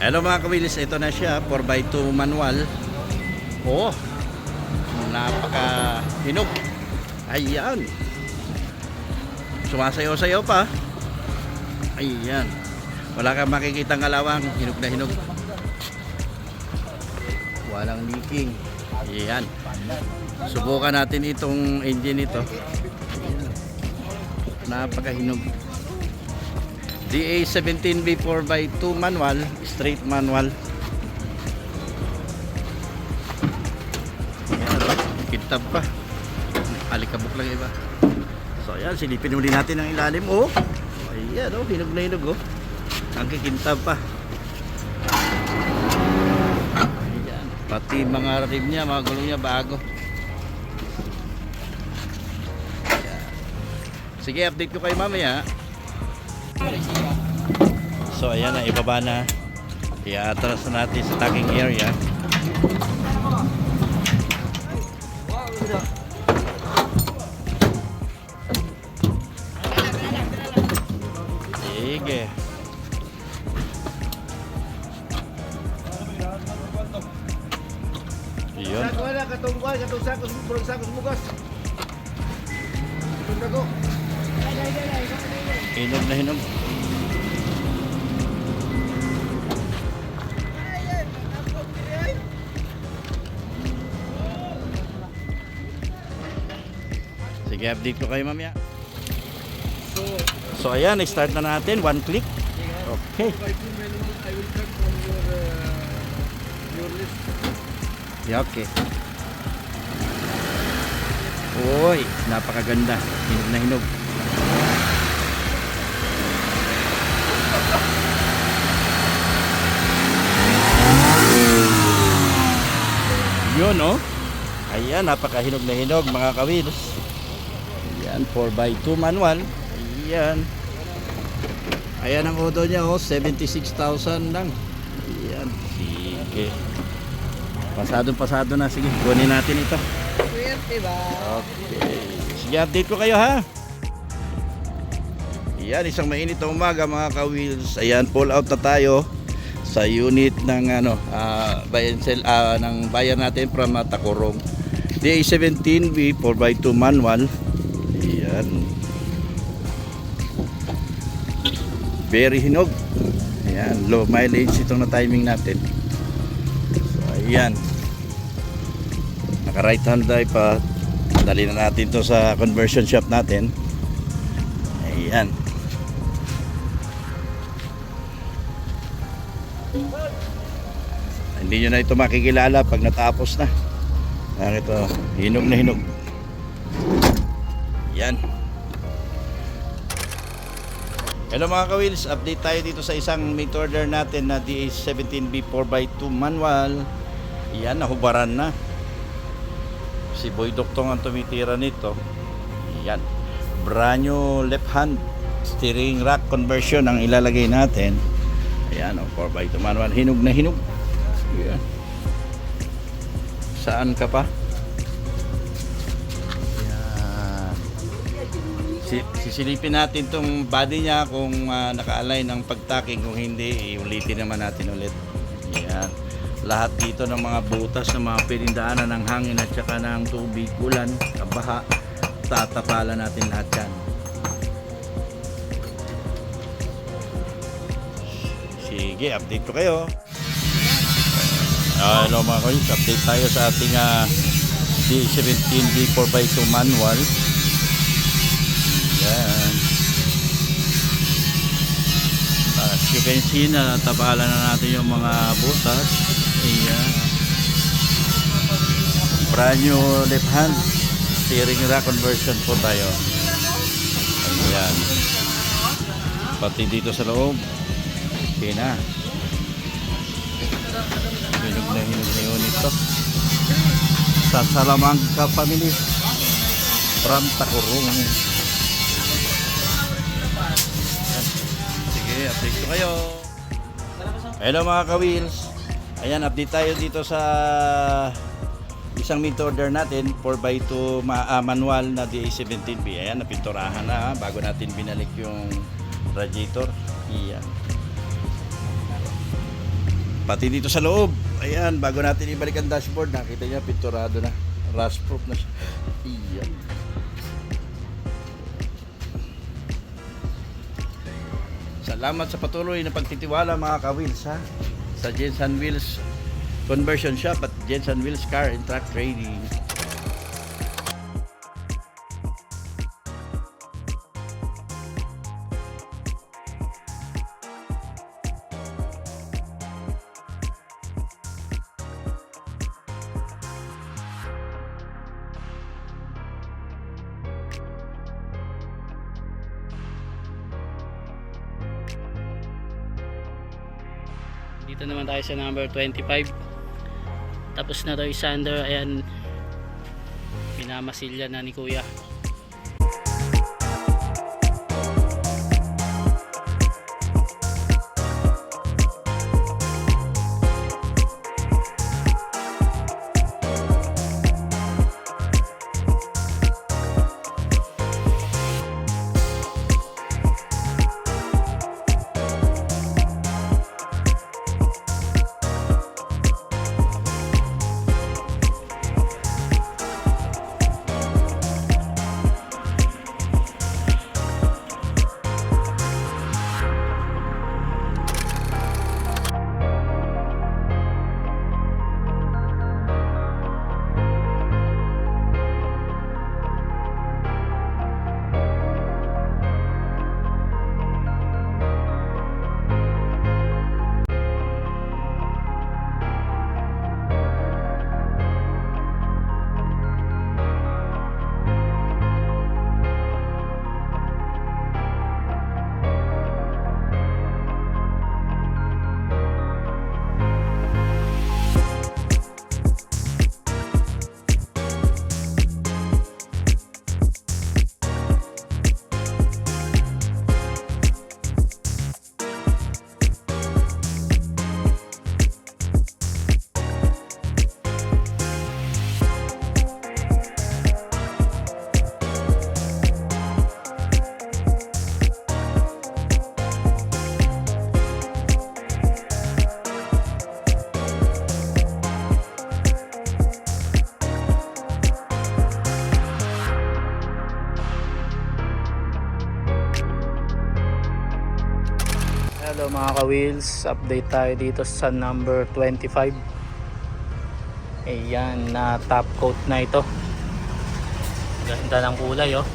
Hello mga kawilis, ito na siya, 4x2 manual. Oh, napaka hinog. Ayan. Sumasayaw-sayaw pa. Ayan. Wala kang makikitang kalawang, hinog na hinog. Walang leaking. Ayan. Subukan natin itong engine ito. Napakahinog. DA17B 4x2 manual, straight manual. Ayan, kitab pa. Alikabok lang iba. So ayan, silipin uli natin ang ilalim. Oh, ayan, oh, hinog na hinog. Oh, ang kikintab pa. Ayan, pati mga rim niya, mga gulong niya bago. Ayan. Sige, update ko kayo mamaya. So ayan na, ibaba na. I-atras na natin sa tagging area. Sige. Yun. Wala katungkuan, katong sakos, burong sakos bukas. Tungko. Hinog na hinog. Sige, update ko kayo mamaya. So ayan, start na natin. One click. Okay. I will cut from your list. Yeah, okay. Uy, napakaganda. Hinog na hinog. Yun, oh. Ayan, napakahinog na hinog mga kawils. Ayan, 4x2 manual. Ayan. Ayan ang odo niya, oh, 76,000 lang. Ayan, sige. Pasado na, sige, kunin natin ito. Swerte ba? Okay. Sige, update ko kayo ha. Ayan, isang mainit na umaga mga ka-wheels. Ayan, pull out na tayo sa unit ng buy and sell ng bayan natin from Tacorong. DA17B 4x2 manual. Ayan. Very hinog. Ayan, low mileage itong na timing natin. So, ayan. Naka right hand drive pa. Dali na natin to sa conversion shop natin. Ayan. Hindi nyo na ito makikilala pag natapos na. Ayan, ito, hinog na hinog. Ayan. Hello mga ka-wheels, update tayo dito sa isang made order natin na DA17B 4x2 manual. Ayan, nahubaran na. Si Boy Doktong ang tumitira nito. Ayan, brand new left hand steering rack conversion ang ilalagay natin. Ayan, 4x2 manual, hinog na hinog. Ayan. Saan ka pa? Ayan. Sisilipin natin tong body niya kung naka-align ang pagtaking. Kung hindi, ulitin naman natin ulit. Ayan. Lahat dito ng mga butas ng mga pwedeng daanan ng hangin at saka ng tubig, ulan, baha, tatapalan natin lahat yan. Sige, update ko kayo. Hello mga kayo, update tayo sa ating D17B 4x2 manual. Yan. As you can see, natapalan na natin yung mga butas. Ayan. Brand new left hand steering rack conversion po tayo. Ayan. Pati dito sa loob. Okay na. Hinog na unit to. Sa Salamangka family from Tacorong. Sige, update ko kayo. Hello mga ka-wheels. Ayan, update tayo dito sa isang mid order natin, 4x2 manual na DA17B. Ayan, napinturahan na bago natin binalik yung radiator. Iyan. Pati dito sa loob. Ayan, bago natin ibalik ang dashboard, nakita niya pinturado na. Rust proof na siya. Iyan. Salamat sa patuloy na pagtitiwala mga ka-wheels ha. Sa Jensen Wheels Conversion Shop at Jensen Wheels Car and Truck Trading. Dito naman tayo sa number 25. Tapos na tayo sander. Ayan, pinamasilya na ni kuya. Hello mga ka-wheels, update tayo dito sa number 25. Ayan, na top coat na ito. Ganda ng kulay oh.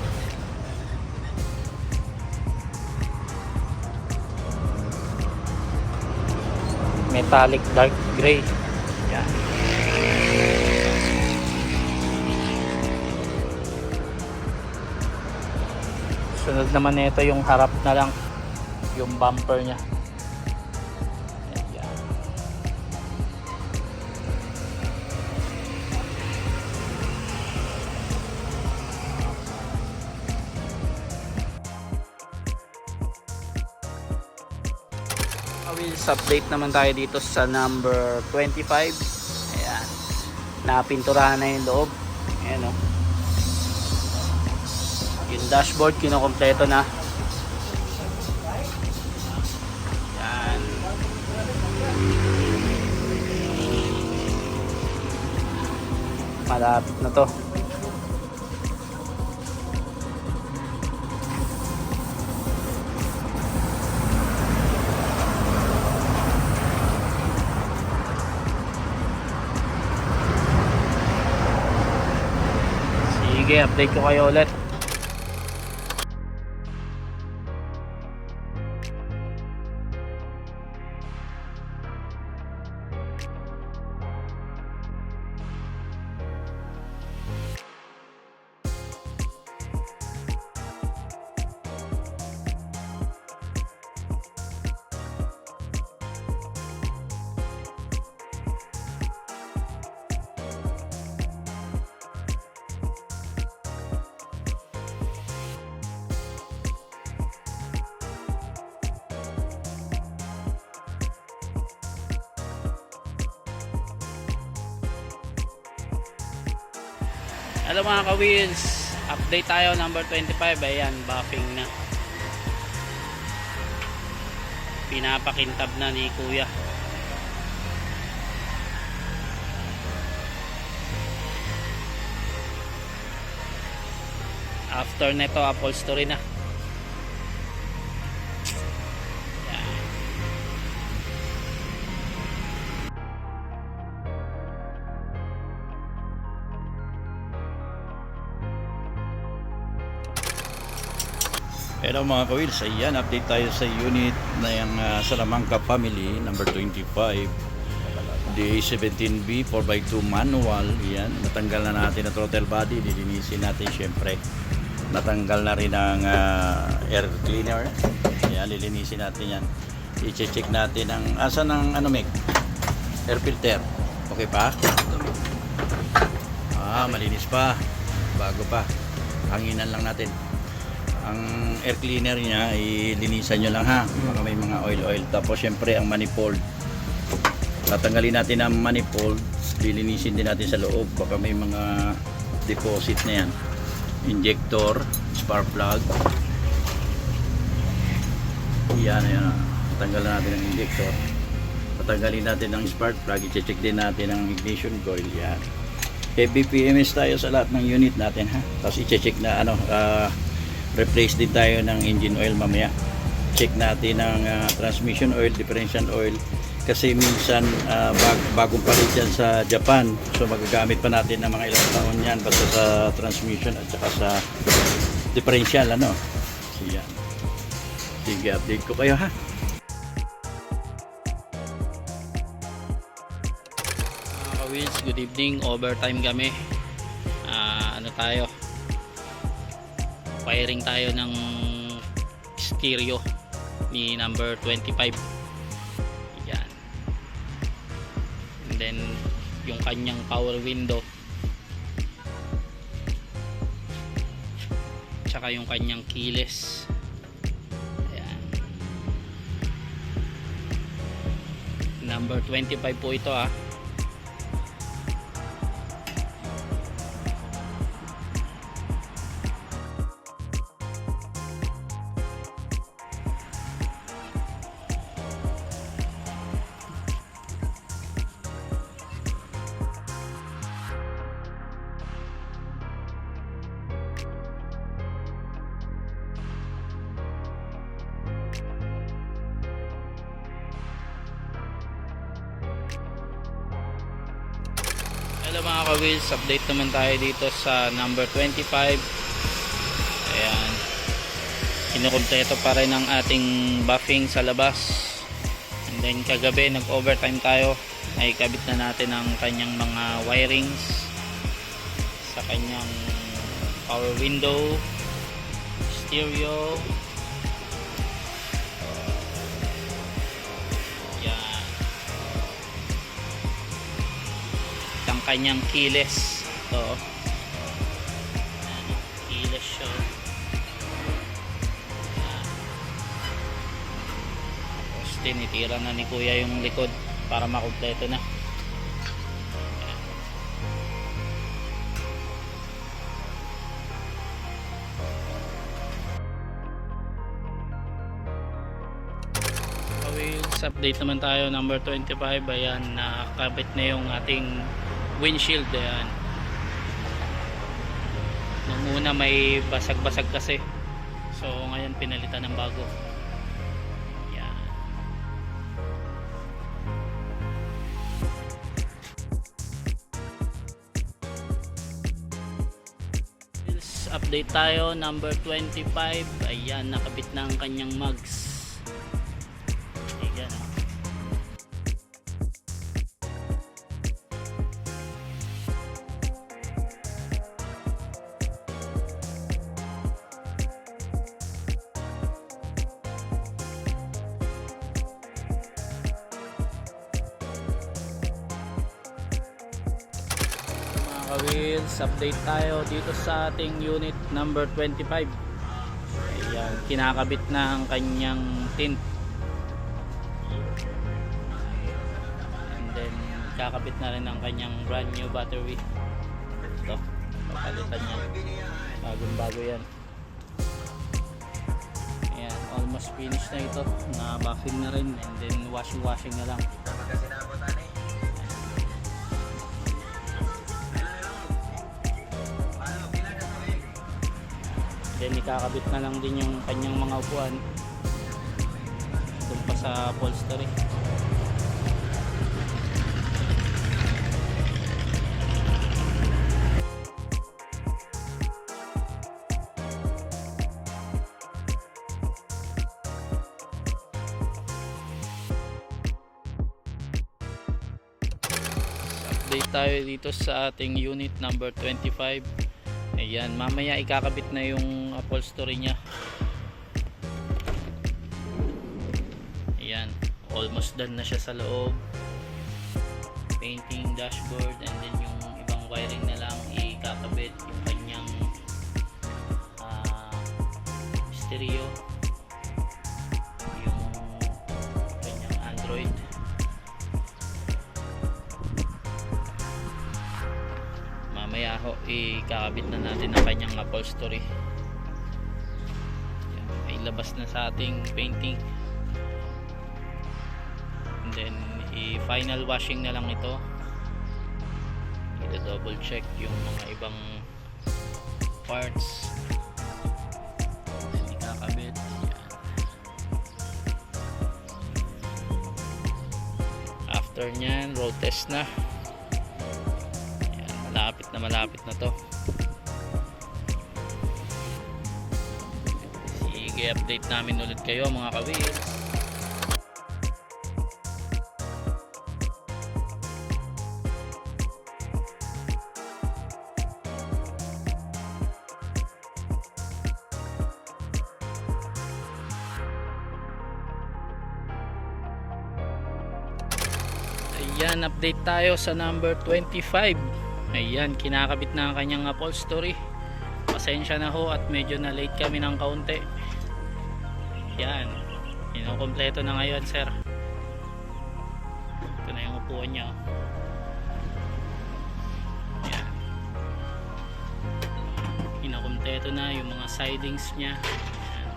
Metallic dark gray. Ayan. Sunod naman nito yung harap na lang, yung bumper niya. Ayan. Wheels update naman tayo dito sa number 25. Ayan, napinturahan na yung loob. Ayan o, yung dashboard kinokompleto na. Malapit na to. Sige, update ko kayo ulit. Hello mga ka-wheels, update tayo number 25. Ayan, buffing na, pinapakintab na ni kuya. After neto, upholstery na. Yan. Hello mga ka-wheels, ayan, update tayo sa unit na yung Salamanca Family number 25 DA17B 4x2 manual. Ayan, natanggal na natin ang throttle body, lilinisin natin syempre. Natanggal na rin ang air cleaner. Ayan, lilinisin natin yan. I-check natin ang asan ang ano, Meg? Air filter. Okay pa? Malinis pa. Bago pa. Hanginan lang natin. Ang air cleaner niya, ilinisan nyo lang ha. Baka may mga oil. Tapos syempre ang manifold. Tatanggalin natin ang manifold. Lilinisin din natin sa loob. Baka may mga deposit na yan. Injector, spark plug. Yan. Tatanggalin natin ang injector. Tatanggalin natin ang spark plug. I-check din natin ang ignition coil. Yan. BPMS tayo sa lahat ng unit natin ha. Tapos i-check na replace din tayo ng engine oil mamaya. Check natin ang transmission oil, differential oil kasi minsan bagong palit yan sa Japan, so magagamit pa natin ng mga ilang taon yan basta sa transmission at saka sa differential so yan. Sige, update ko kayo ha. Mga wheels, good evening. Overtime kami. Tayo wiring tayo ng stereo ni number 25. Yan. And then yung kanyang power window tsaka yung kanyang keyless. Ayan. Number 25 po ito ah. Hello mga ka-wheels, update naman tayo dito sa number 25. Ayan, kinukumpleto pa rin ang ating buffing sa labas. And then kagabi nag overtime tayo, ay kabit na natin ang kanyang mga wirings sa kanyang power window, stereo. Kanyang keyless. Ito keyless siya. Tapos tinitira na ni kuya yung likod para makumpleto na. Wheels, update naman tayo number 25. Ayan, nakakabit na yung ating windshield. Ayan, nung una may basag-basag kasi, so ngayon pinalitan ng bago. Ayan. Update tayo number 25. Ayan, nakabit na ang kanyang mugs. Ayan. Wheels, update tayo dito sa ating unit number 25. Ayan, kinakabit na ang kanyang tint. And then kakabit na rin ang kanyang brand new battery. Ito, papalitan niya. Bagong bago yan. Ayan, almost finished na ito. Na-buffing na rin, and then washing na lang. then ikakabit na lang din yung kanyang mga upuan doon pa sa upholstery. Update tayo dito sa ating unit number 25. Ayan, mamaya ikakabit na yung upholstery nya. Ayan, almost done na siya sa loob. Painting, dashboard, and then yung ibang wiring na lang ikakabit. Yung kanyang stereo, yung kanyang Android. Mamaya ho ikakabit na natin ang kanyang upholstery. Ayan, ay labas na sa ating painting, and then i-final washing na lang ito. I-double check yung mga ibang parts, then ikakabit. Ayan. After nyan, road test na. Malapit na to. Sige, update namin ulit kayo mga ka-wheels. Ayan, update tayo sa number 25. Ayan, kinakabit na ang kanyang upholstery. Pasensya na ho at medyo na late kami ng kaunti. Ayan, kinukumpleto na ngayon, sir. Ito na yung upuan niya. Ayan, kinukumpleto na yung mga sidings niya. Ayan.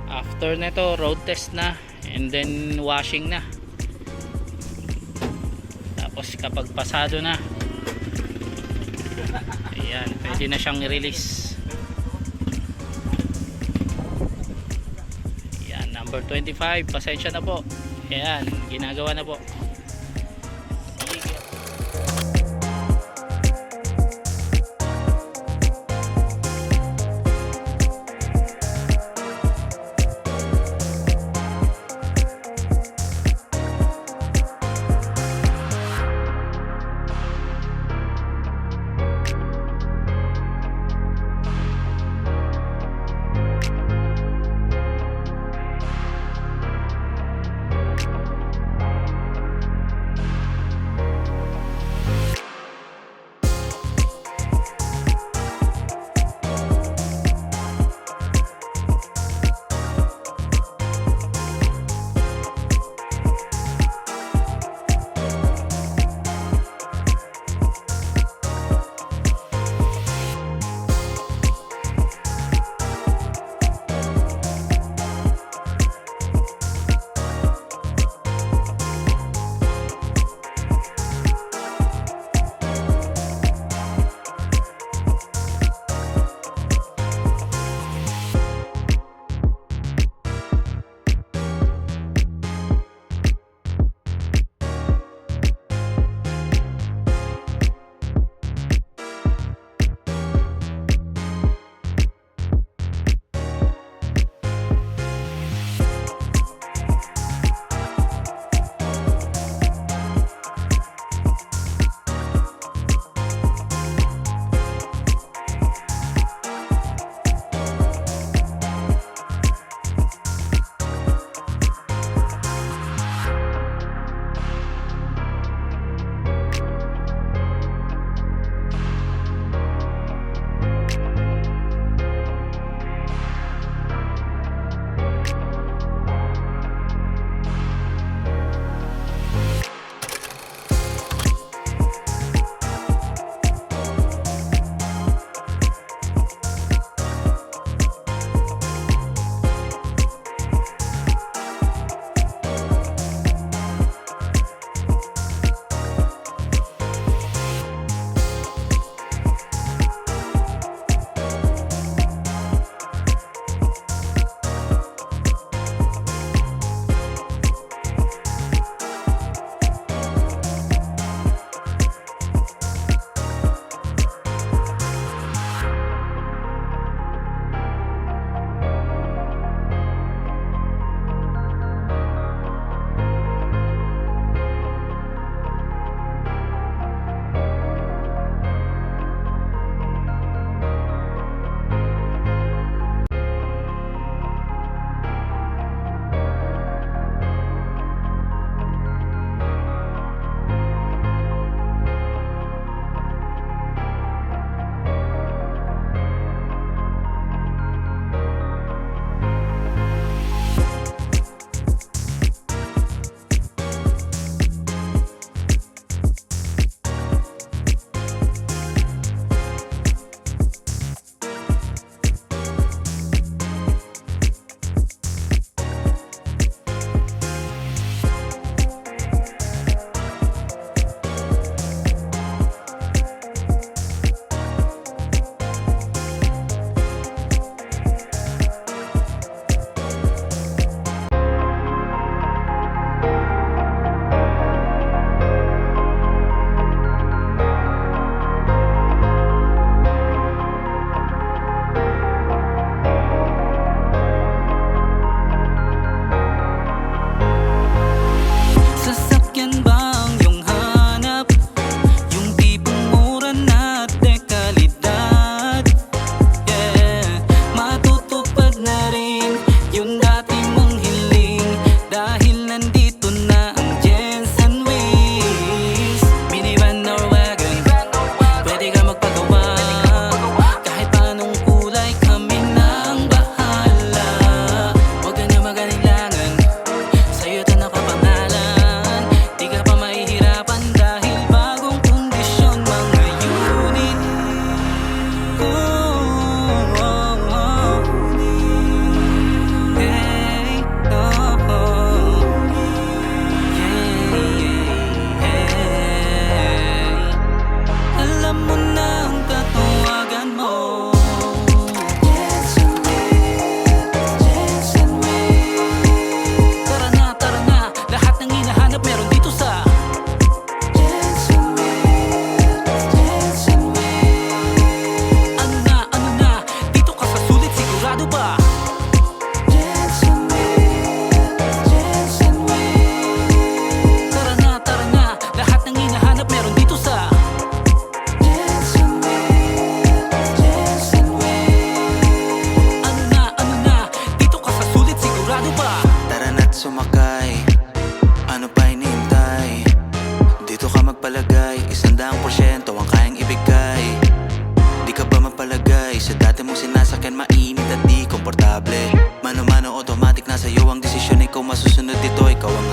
After nito, road test na, and then washing na. Tapos kapag pasado na, ayan, pwede na siyang i-release. Ayan, number 25, pasensya na po. Ayan, ginagawa na po. Sige. desisyon, ikaw masusunod dito, ikaw ang